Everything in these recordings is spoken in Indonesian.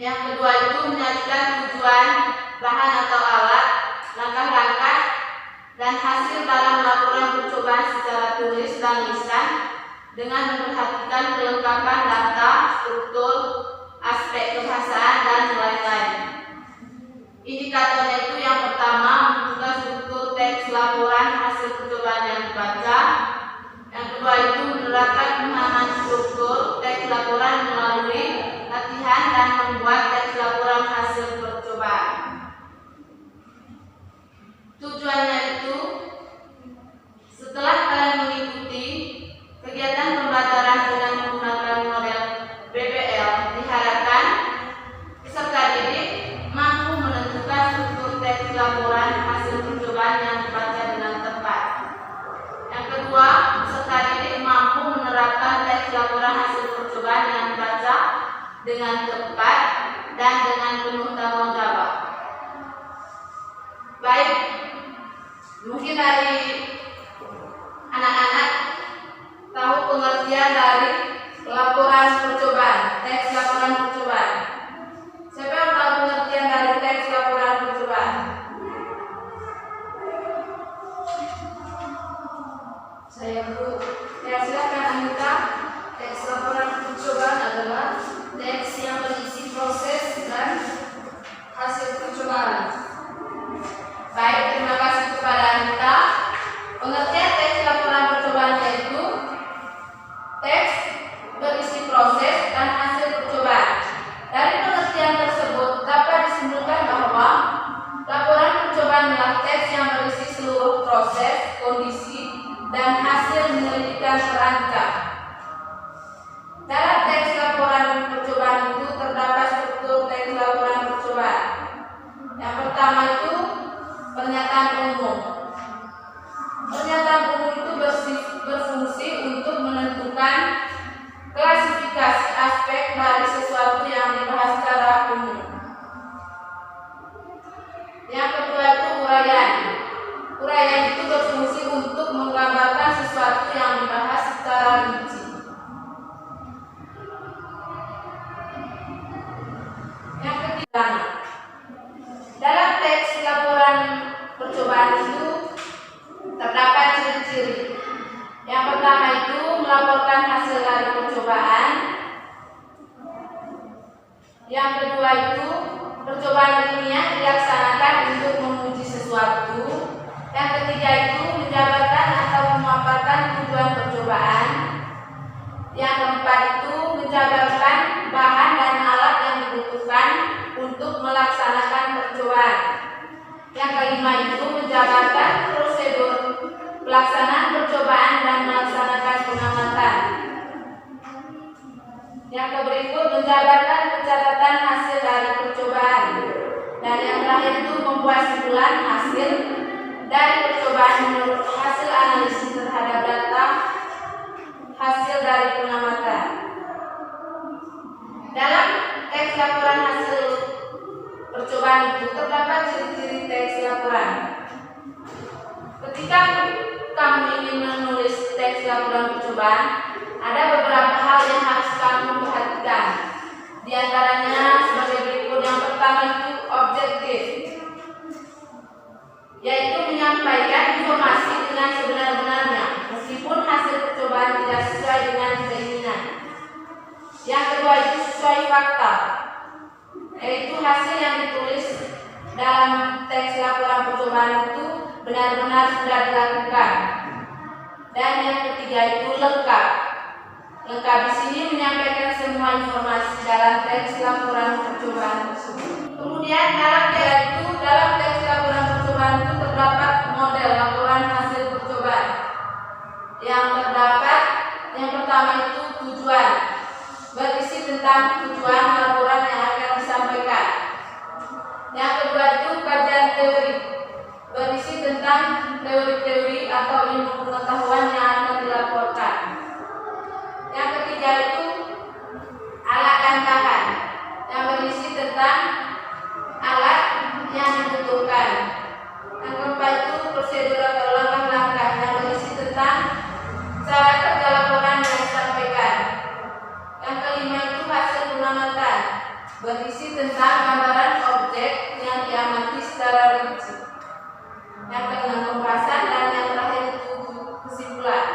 Yang kedua itu menyajikan tujuan, bahan atau alat, langkah-langkah, dan hasil dalam laporan percobaan secara tulis dan lisan dengan memperhatikan kelengkapan data, struktur, aspek kebahasaan, dan lain-lain. Indikatornya itu yang pertama menentukan struktur teks laporan hasil percobaan yang dibaca. Yang kedua itu menerapkan pemahaman struktur teks laporan melalui latihan dan membuat teks laporan hasil percobaan. Tujuannya itu setelah kalian mengikuti kegiatan pembelajaran dengan menggunakan model BPL, diharapkan peserta didik mampu menentukan struktur teks laporan hasil percobaan yang dibaca dengan tepat. Yang kedua, peserta didik mampu menerapkan teks laporan hasil percobaan yang dibaca dengan tepat dan dengan penuh tanggung jawab. Baik, mungkin dari anak-anak tahu pengertian dari laporan percobaan, teks laporan percobaan. Siapa yang tahu pengertian dari teks laporan percobaan? Saya Bu. Ya, silakan Anita. Teks laporan percobaan adalah teks yang berisi proses dan hasil percobaan. Baik, terima kasih kepada Anita. Pengertian teks laporan percobaan yaitu teks berisi proses dan hasil percobaan. Dari pengertian tersebut dapat disimpulkan bahwa laporan percobaan adalah teks yang berisi seluruh proses, kondisi, dan hasil penyelidikan terancam. Dalam teks laporan percobaan itu terdapat struktur teks laporan percobaan. Yang pertama itu pernyataan umum. Pernyataan umum itu berfungsi untuk menentukan klasifikasi aspek dari sesuatu yang dibahas secara umum. Yang kedua itu uraian. Uraian itu berfungsi untuk menggambarkan sesuatu yang dibahas secara rinci. Yang ketiga, dalam teks laporan percobaan itu terdapat ciri-ciri. Yang pertama itu melaporkan hasil dari percobaan. Yang kedua itu percobaan ilmiah dilaksanakan untuk menguji sesuatu. Yang ketiga itu menjabarkan atau memaparkan tujuan percobaan. Yang keempat itu menjabarkan bahan dan alat yang dibutuhkan untuk melaksanakan percobaan. Yang kelima itu menjabarkan prosedur pelaksanaan percobaan dan melaksanakan pengamatan. Yang berikut menjabarkan pencatatan hasil dari percobaan. Dan yang terakhir itu membuat simpulan hasil dari percobaan menurut hasil analisis terhadap data hasil dari pengamatan. Dalam teks laporan hasil percobaan itu terdapat ciri-ciri teks laporan. Ketika kamu ingin menulis teks laporan percobaan, ada beberapa hal yang harus kamu perhatikan. Di antaranya sebagai berikut. Yang pertama itu objektif, yaitu menyampaikan informasi dengan sebenar-benarnya meskipun hasil percobaan tidak sesuai dengan keinginan. Yang kedua itu sesuai fakta, yaitu hasil yang ditulis dalam teks laporan percobaan itu benar-benar sudah dilakukan. Dan yang ketiga itu lengkap. Lengkap di sini menyampaikan semua informasi dalam teks laporan percobaan tersebut. Kemudian dalam teks laporan percobaan itu terdapat model laporan hasil percobaan. Yang terdapat yang pertama itu tujuan, berisi tentang tujuan laporan yang akan disampaikan. Yang kedua itu kajian teori, berisi tentang teori-teori atau ilmu pengetahuan yang akan dilaporkan. Yang ketiga itu alat dan bahan, yang berisi tentang alat yang dibutuhkan. Yang keempat itu prosedur atau langkah-langkah, yang berisi tentang cara kerja laporan yang disampaikan. Yang kelima itu hasil pengamatan, berisi tentang gambaran objek yang diamati secara rinci. Yang keenam pembahasan dan yang terakhir itu kesimpulan.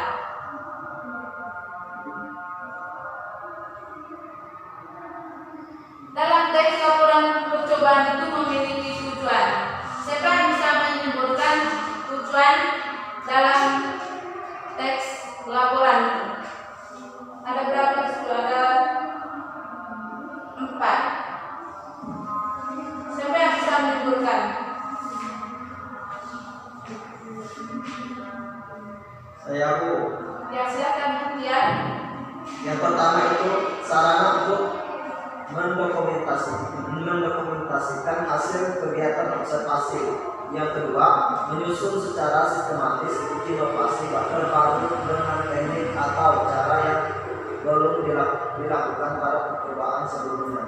Dalam teks laporan percobaan itu memiliki tujuan. Siapa yang bisa menyebutkan tujuan dalam teks laporan itu? Ada berapa? Ada 4. Siapa yang bisa menyebutkan? Saya, Bu. Ya, silakan ya. Yang pertama itu sarana untuk mendokumentasikan hasil kegiatan observasi. Yang kedua, menyusun secara sistematis inovasi terbaru dengan teknik atau cara yang belum dilakukan pada percobaan sebelumnya.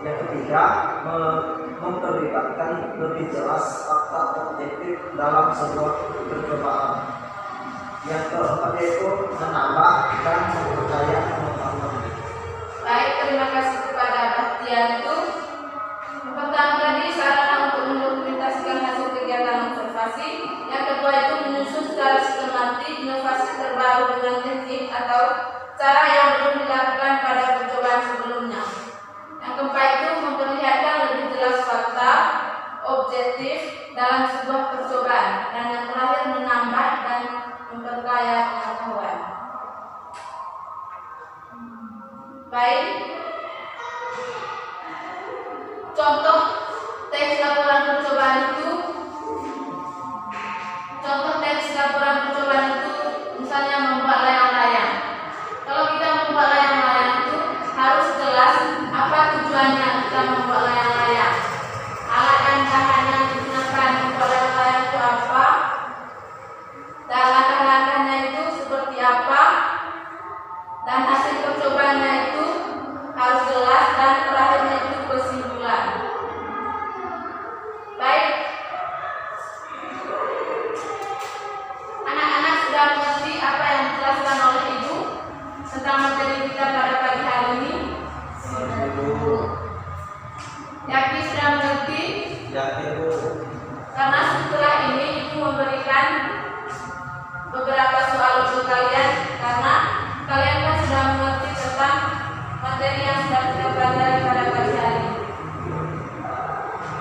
Yang ketiga, memperlihatkan lebih jelas fakta objektif dalam sebuah percobaan. Yang keempat yaitu menambah dan memperkaya pengetahuan. Baik, terima kasih kepada Bahtianto. Pertama tadi sarana untuk mendokumentasikan hasil kegiatan observasi. Yang kedua itu menyusun secara sistematis inovasi terbaru dengan teknik atau cara yang belum dilakukan pada percobaan sebelumnya. Yang keempat itu memperlihatkan lebih jelas fakta objektif dalam sebuah percobaan. Dan yang terakhir menambah dan memperkaya pengetahuan. Baik, contoh teks laporan percobaan itu, misalnya membuat layang-layang. Kalau kita membuat layang-layang itu harus jelas apa tujuannya kita membuat layang-layang. Alat dan bahan yang digunakan membuat layang-layang itu apa, dan langkah-langkahnya itu seperti apa, dan hasil percobaannya itu harus jelas, dan terakhirnya itu kesimpulan. Baik, anak-anak sudah mengerti apa yang dijelaskan oleh Ibu tentang materi kita pada pagi hari ini? Yakin sudah mengerti? Yakin, Bu. Karena setelah ini Ibu memberikan beberapa soal untuk kalian, karena kalian kan sudah mengerti tentang materi yang sudah kita pelajari pada pagi hari ini.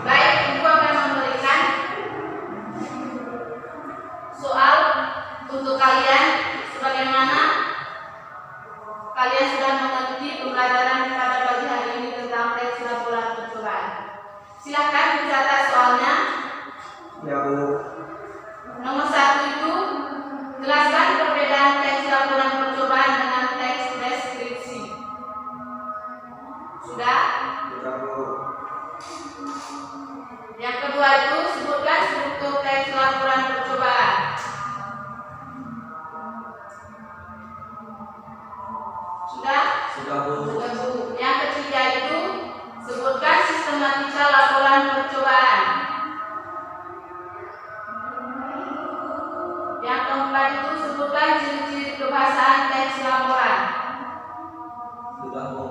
Baik, Ibu akan memberikan soal untuk kalian sebagaimana kalian sudah mengerti pembelajaran pada pagi hari ini tentang teks laporan percobaan. Silakan dicatat soalnya. Ya, Bu. Nomor 1 itu jelaskan perbedaan teks laporan percobaan dengan teks deskripsi. Sudah? Ya, Bu. Yang kedua itu sebutkan struktur teks laporan percobaan. Sudah? Sudah, Bu. Sudah, Bu. Yang ketiga itu sebutkan sistematika laporan percobaan. Yang keempat itu sebutkan ciri-ciri kebahasaan teks laporan. Sudah, Bu.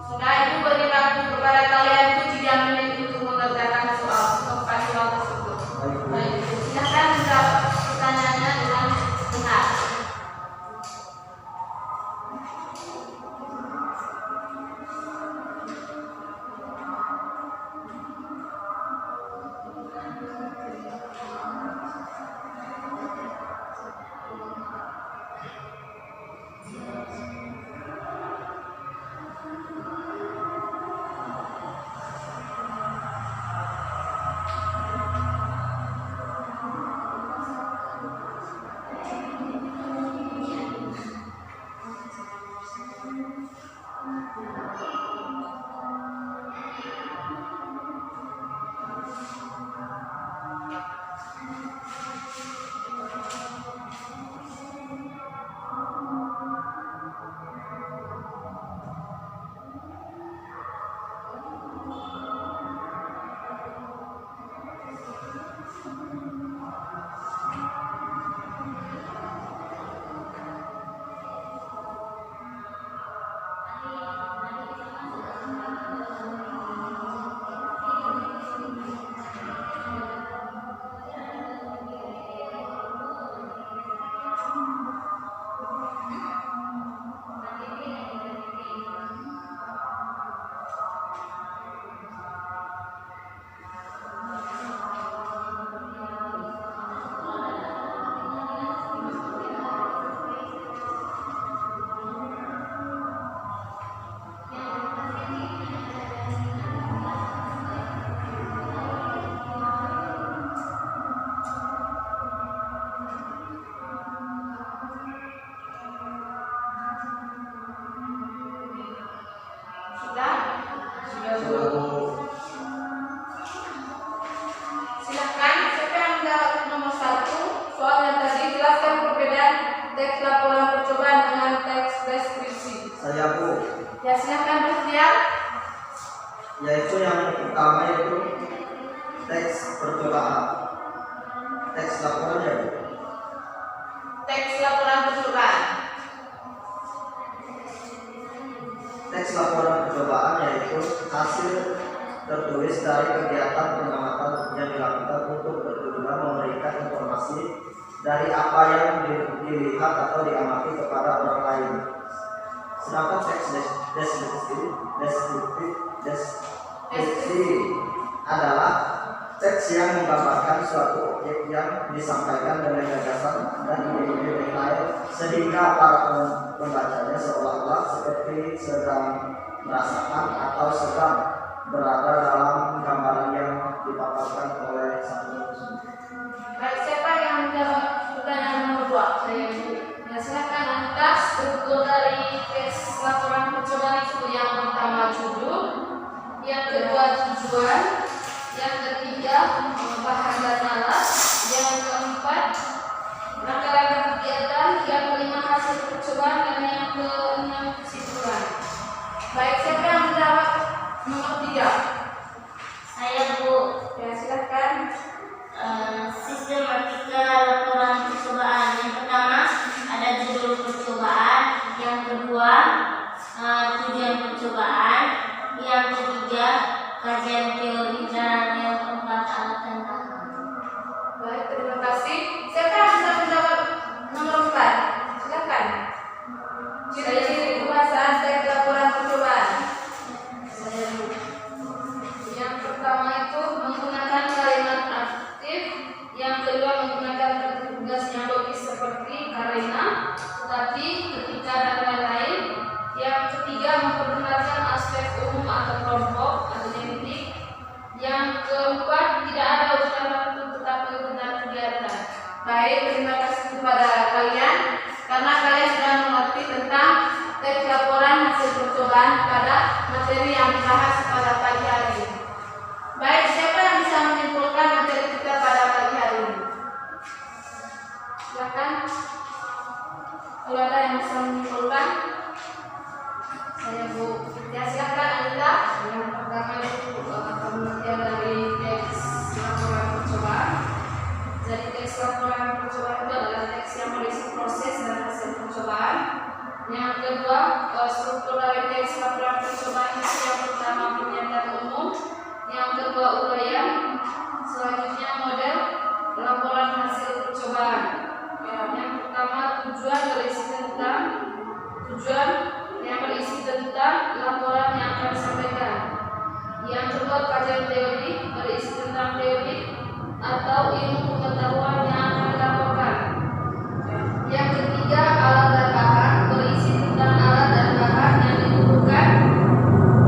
Sudah, Ibu beri waktu kepada kalian itu 3 menit untuk mengerjakan soal keempat soal tersebut. Baik, Bu. Baik, silakan parsial? Yaitu yang pertama itu teks percobaan, teks laporannya. Teks laporan percobaan. Teks laporan percobaan yaitu hasil tertulis dari kegiatan pengamatan yang dilakukan untuk bertujuan memberikan informasi dari apa yang dilihat atau diamati kepada orang lain. Sedangkan teks deskriptif adalah teks yang menggambarkan suatu objek yang disampaikan dengan gagasan dan ide-ide detail sehingga para pembacanya seolah-olah seperti sedang merasakan atau sedang berada dalam gambaran yang dipaparkan oleh sang penulis. Baik, siapa yang menjawab pertanyaan nomor 2? Saya ya, silakan. Anda struktur dari teks laporan percobaan itu yang pertama judul, yang kedua tujuan, yang ketiga bahan dan alat, yang keempat rangka-rangka kegiatan, yang kelima hasil percobaan, dan yang keenam kesimpulan. Baik, siapa yang menjawab nomor 3? Saya, Bu. Ya, silakan. Sistematika laporan percobaan. Yang pertama ada judul percobaan, yang kedua tujuan percobaan, yang ketiga kajian teori, dan yang keempat alat dan bahan. Baik, terima kasih. Siapa yang bisa menjawab nomor 4? Silakan. Ciri-ciri pembahasan teks laporan percobaan. Saya, Bu. Yang pertama itu menggunakan kalimat aktif, yang kedua menggunakan tugas yang logis seperti karena, tetapi, ketika, dan lain-lain. Yang ketiga memperdengarkan aspek umum atau kelompok atau identik. Yang keempat tidak ada urutan waktu tetapi urutan kegiatan. Baik, terima kasih kepada kalian karena kalian sudah mengerti tentang teks laporan hasil percobaan pada materi yang dibahas pada pagi hari ini. Baik, siapa yang bisa menyimpulkan materi kita pada pagi hari ini? Silakan. Kalau ada yang bisa menyimpulkan, saya, Bu. Ya, silakan Anita. Yang pertama itu pengertian dari teks laporan percobaan. Jadi teks laporan percobaan itu adalah teks yang berisi proses dan hasil percobaan. Yang kedua, struktur dari teks laporan percobaan itu yang pertama pernyataan umum, yang kedua uraian, selanjutnya model laporan hasil percobaan. Ya, yang pertama tujuan yang berisi tentang laporan yang akan disampaikan. Yang kedua kajian teori berisi tentang teori atau ilmu pengetahuan yang akan dilaporkan. Yang ketiga alat dan bahan berisi tentang alat dan bahan yang dibutuhkan.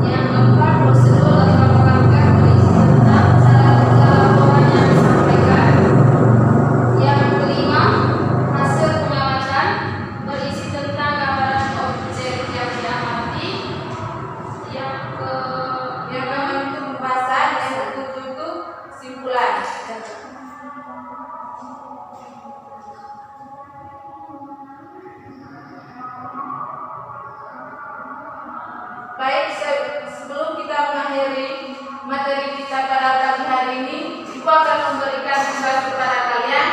Yang keempat prosedur atau langkah berisi tentang cara kerja laporan yang disampaikan. Yang kelima hasil pengamatan berisi tentang gambaran objek yang diamati. Yang keenam itu pembahasan, yang ketujuh itu kesimpulan. Baik, sebelum kita mengakhiri materi kita pada pagi hari ini, Ibu akan memberikan tugas kepada kalian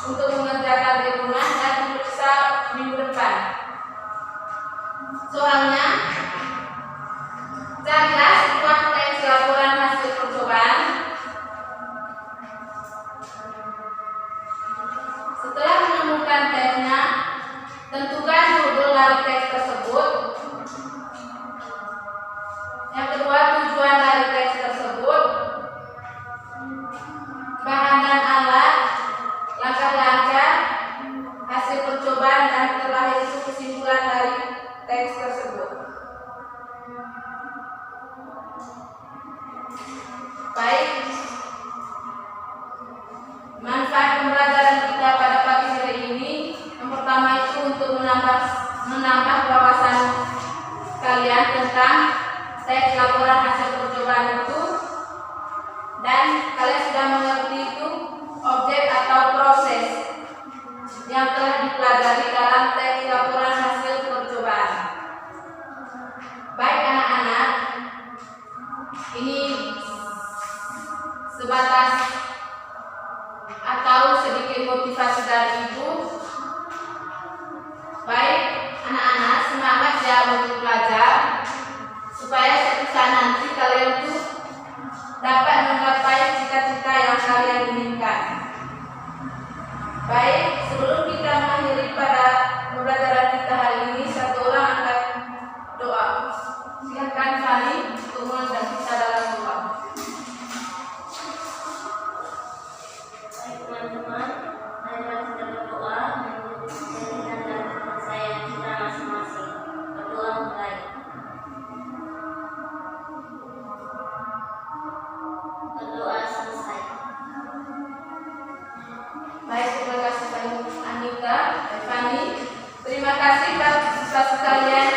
untuk mengerjakan di rumah dan diperiksa minggu depan. Soalnya, carilah sebuah teks laporan hasil percobaan. Setelah menemukan teksnya, tentukan judul dari teks tersebut. Yang kedua, tujuan dari teks tersebut, bahan dan alat, langkah-langkah, hasil percobaan, dan terakhir itu kesimpulan dari teks tersebut. Baik, manfaat pembelajaran kita pada pagi hari ini, yang pertama itu untuk menambah wawasan kalian tentang teks laporan hasil percobaan itu, dan kalian sudah mengerti itu objek atau proses yang telah dipelajari dalam teks laporan hasil percobaan. Baik anak-anak, kalian itu dapat menggapai cita-cita yang kalian inginkan. Baik, sebelum kita mengakhiri pada pembelajaran kita hari ini, satu orang akan doa. Silakan Fani untuk mengundang kita dalam doa. Baik teman-teman, marilah kita berdoa menurut jadikan dan kepercayaan kita masing-masing. Berdoa mulai. Berdoa selesai. Baik, terima kasih Pak Anita dan Fani. Terima kasih Bapak sekalian